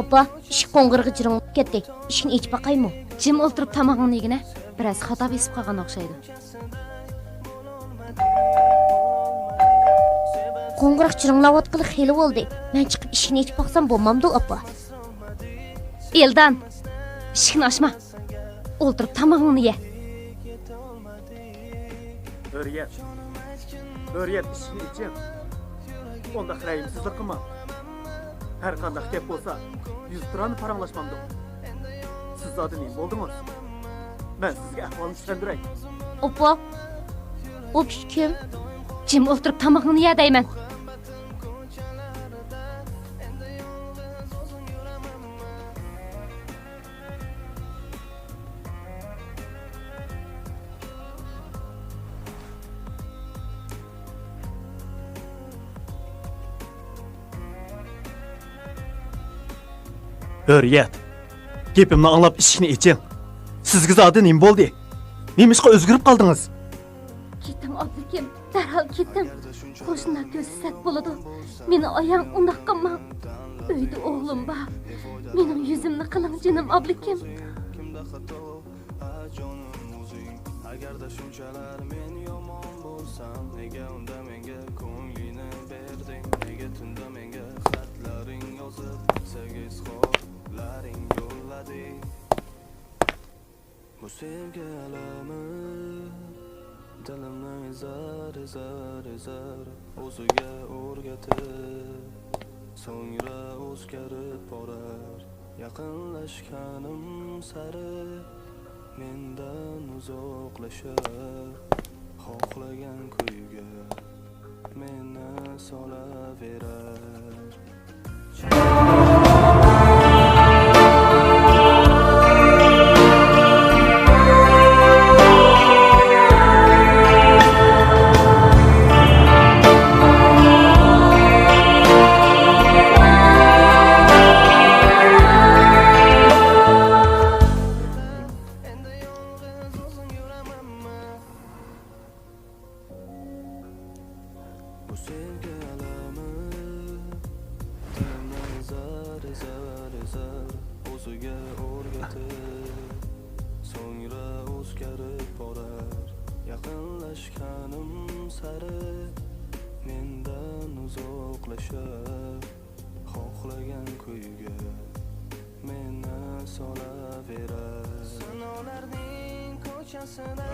Opa, ish qo'ng'irg'i jiring ketdi. Ishni ichib baqaymi? Jim o'ltirib tamog'ini yegina. Biroz xato besib qolgan o'xshaydi. Qo'ng'iroq jiringlayotgani xeli bo'ldi. Men chiqib ishni ichib baqsam bo'lmamdi, opa. Eldan, ishni ochma. O'ltirib tamog'ini ye. Hürriyet işini için. Onda xirayimsizlik qilma. Her qandaq gap bo'lsa, 100 turan paranglashmamdi. Siz zodi nima bo'ldingiz? Men sizga ahvolni tushuntiray. Opa. O kim? Jim o'ltirib tamog'ini ye deyman. Hürriyet. Gepimni anlab ishni iching. Sizga zodi nima bo'ldi? Nima ishqa o'zgarib qoldingiz? Ketdim, oblikim. Darhol ketdim. Qo'shnilar ko'rsak bo'ladi. Meni oyam undoq qilma. Uyda o'g'lim bor. Mening yuzimni qiling, jinim, oblikim. Agarda shunchalar men yomon bo'lsam, nega unda menga ko'nglingni berding? Nega tunda menga xatlaring yozib, sevgi izhorlaring yo'llading? Bu sevgi alami dilimni ezar o'ziga o'rgatib, so'ngra o'zgarib borar. Yaqinlashganim sari mendan uzoqlashib, xohlagan kuyga meni solaverar. O'ziga o'rgatib, so'ngra o'zgarib borar. Yaqinlashganim sari mendan uzoqlashib, xohlagan kuyga meni solaverar. Sinovlarning ko'chasida